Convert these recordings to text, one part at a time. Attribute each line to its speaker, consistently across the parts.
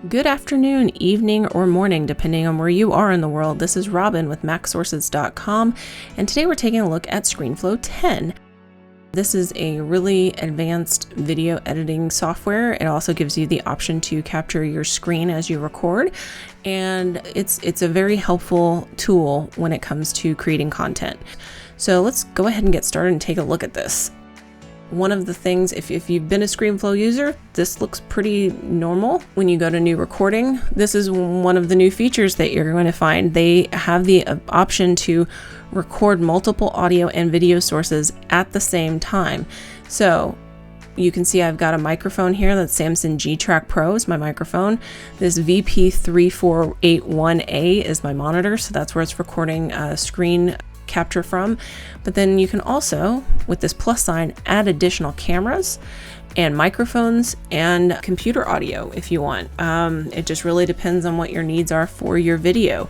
Speaker 1: Good afternoon, evening, or morning, depending on where you are in the world. This is Robin with MacSources.com, and today we're taking a look at ScreenFlow 10. This is a really advanced video editing software. It also gives you the option to capture your screen as you record, and it's a very helpful tool when it comes to creating content. So let's go ahead and get started and take a look at this. One of the things, if you've been a ScreenFlow user, this looks pretty normal. When you go to new recording, this is one of the new features that you're going to find. They have the option to record multiple audio and video sources at the same time. So you can see I've got a microphone here. That's Samson G-Track Pro is my microphone. This VP3481A is my monitor, so that's where it's recording screen capture from. But then you can also, with this plus sign, add additional cameras and microphones and computer audio if you want. It just really depends on what your needs are for your video.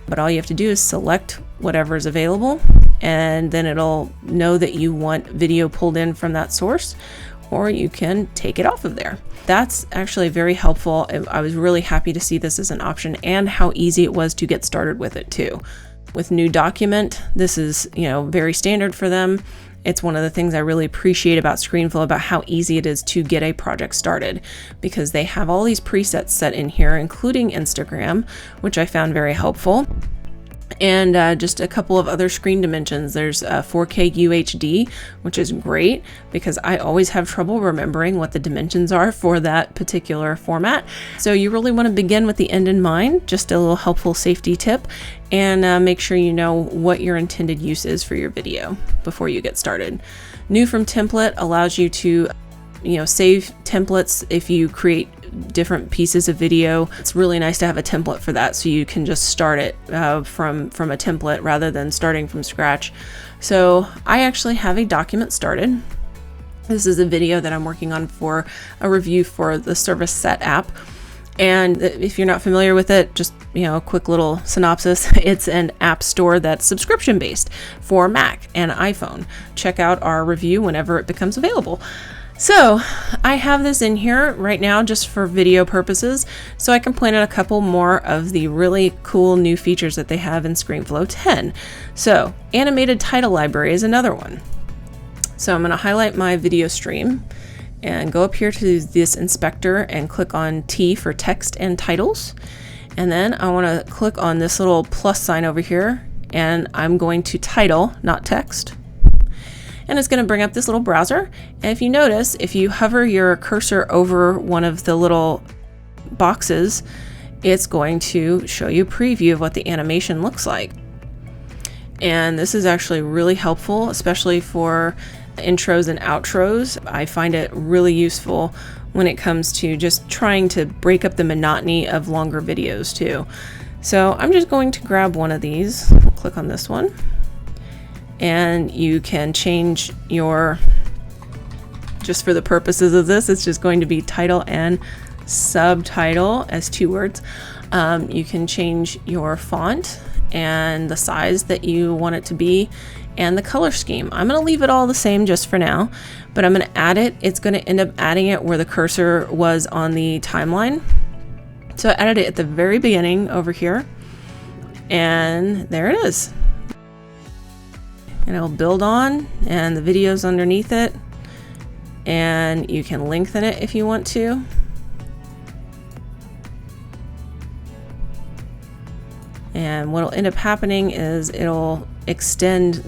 Speaker 1: But all you have to do is select whatever is available, and then it'll know that you want video pulled in from that source, or you can take it off of there. That's actually very helpful. I was really happy to see this as an option and how easy it was to get started with it too. With New Document, this is, very standard for them. It's one of the things I really appreciate about ScreenFlow, about how easy it is to get a project started, because they have all these presets set in here, including Instagram, which I found very helpful. And just a couple of other screen dimensions. There's 4K UHD, which is great because I always have trouble remembering what the dimensions are for that particular format. So you really want to begin with the end in mind, just a little helpful safety tip, and make sure you know what your intended use is for your video before you get started. New from Template allows you to save templates if you create different pieces of video. It's really nice to have a template for that, so you can just start it from a template rather than starting from scratch. So I actually have a document started. This is a video that I'm working on for a review for the Service Set app. And if you're not familiar with it, just a quick little synopsis. It's an app store that's subscription based for Mac and iPhone. Check out our review whenever it becomes available. So I have this in here right now just for video purposes, so I can point out a couple more of the really cool new features that they have in ScreenFlow 10. So animated title library is another one. So I'm going to highlight my video stream and go up here to this inspector and click on T for text and titles. And then I want to click on this little plus sign over here, and I'm going to title, not text. And it's going to bring up this little browser. And if you notice, if you hover your cursor over one of the little boxes, it's going to show you a preview of what the animation looks like. And this is actually really helpful, especially for intros and outros. I find it really useful when it comes to just trying to break up the monotony of longer videos too. So I'm just going to grab one of these. We'll click on this one. And you can change your, just for the purposes of this, it's just going to be title and subtitle as two words. You can change your font and the size that you want it to be and the color scheme. I'm going to leave it all the same just for now, but I'm going to add it. It's going to end up adding it where the cursor was on the timeline. So I added it at the very beginning over here, and there it is. And it'll build on, and the video's underneath it, and you can lengthen it if you want to. And what'll end up happening is it'll extend,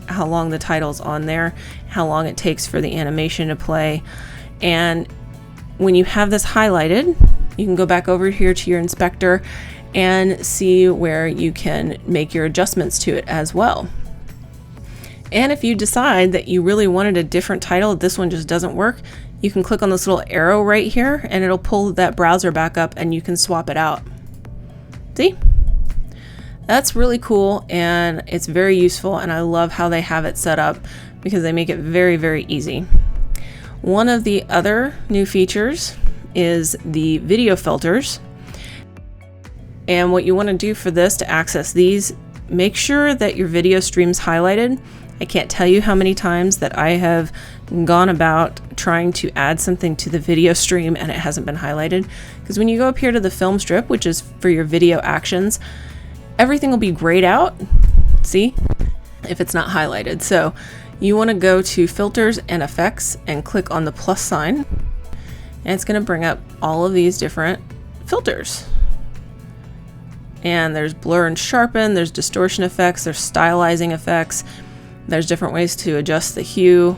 Speaker 1: how long the title's on there, how long it takes for the animation to play. And when you have this highlighted, you can go back over here to your inspector and see where you can make your adjustments to it as well. And if you decide that you really wanted a different title, this one just doesn't work, you can click on this little arrow right here and it'll pull that browser back up and you can swap it out. See? That's really cool, and it's very useful, and I love how they have it set up because they make it very, very easy. One of the other new features is the video filters. And what you want to do for this to access these, make sure that your video stream's highlighted. I can't tell you how many times that I have gone about trying to add something to the video stream and it hasn't been highlighted. Because when you go up here to the film strip, which is for your video actions, everything will be grayed out, see, if it's not highlighted. So you want to go to filters and effects and click on the plus sign, and it's going to bring up all of these different filters. And there's blur and sharpen, there's distortion effects, there's stylizing effects, there's different ways to adjust the hue.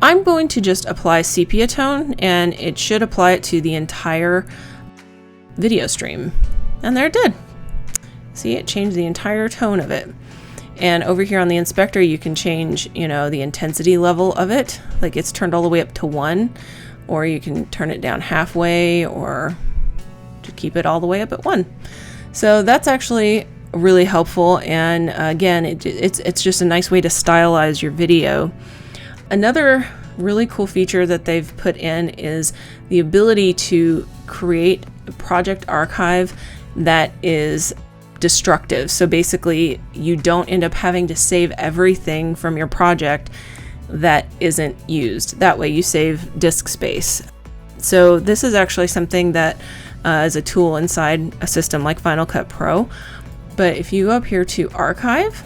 Speaker 1: I'm going to just apply sepia tone, and it should apply it to the entire video stream. And there it did. See, it changed the entire tone of it. And over here on the inspector, you can change, the intensity level of it. Like it's turned all the way up to 1, or you can turn it down halfway, or to keep it all the way up at 1. So that's actually really helpful. And again, it's just a nice way to stylize your video. Another really cool feature that they've put in is the ability to create a project archive that is destructive. So basically, you don't end up having to save everything from your project that isn't used. That way you save disk space. So this is actually something that is a tool inside a system like Final Cut Pro. But if you go up here to Archive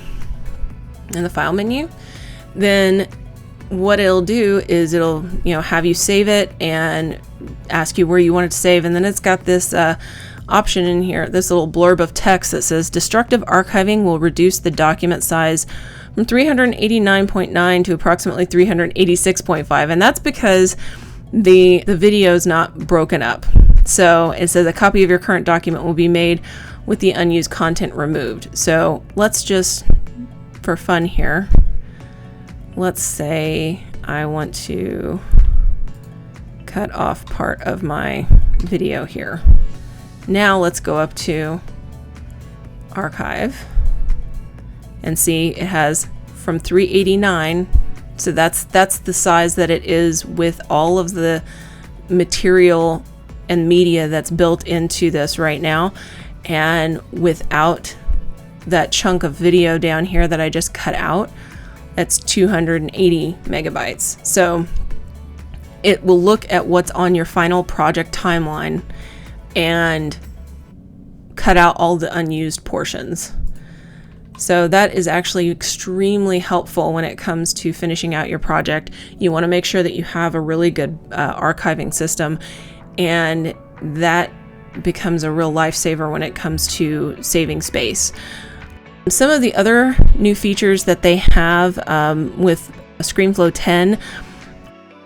Speaker 1: in the File menu, then what it'll do is it'll have you save it and ask you where you want it to save, and then it's got this option in here, this little blurb of text that says destructive archiving will reduce the document size from 389.9 to approximately 386.5, and that's because the video is not broken up. So it says a copy of your current document will be made with the unused content removed. So let's just, for fun here, let's say I want to cut off part of my video here. Now let's go up to Archive and see it has from 389. So that's the size that it is with all of the material and media that's built into this right now. And without that chunk of video down here that I just cut out, that's 280 megabytes. So it will look at what's on your final project timeline and cut out all the unused portions. So that is actually extremely helpful when it comes to finishing out your project. You want to make sure that you have a really good archiving system, and that becomes a real lifesaver when it comes to saving space. Some of the other new features that they have with ScreenFlow 10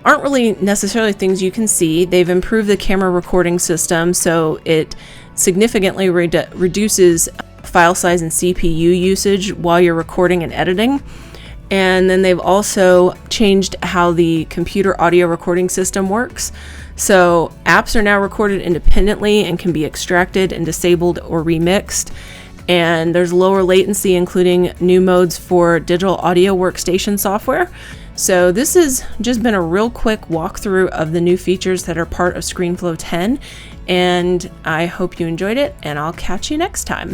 Speaker 1: aren't really necessarily things you can see. They've improved the camera recording system, so it significantly reduces file size and CPU usage while you're recording and editing. And then they've also changed how the computer audio recording system works. So apps are now recorded independently and can be extracted and disabled or remixed. And there's lower latency, including new modes for digital audio workstation software. So this has just been a real quick walkthrough of the new features that are part of ScreenFlow 10, and I hope you enjoyed it, and I'll catch you next time.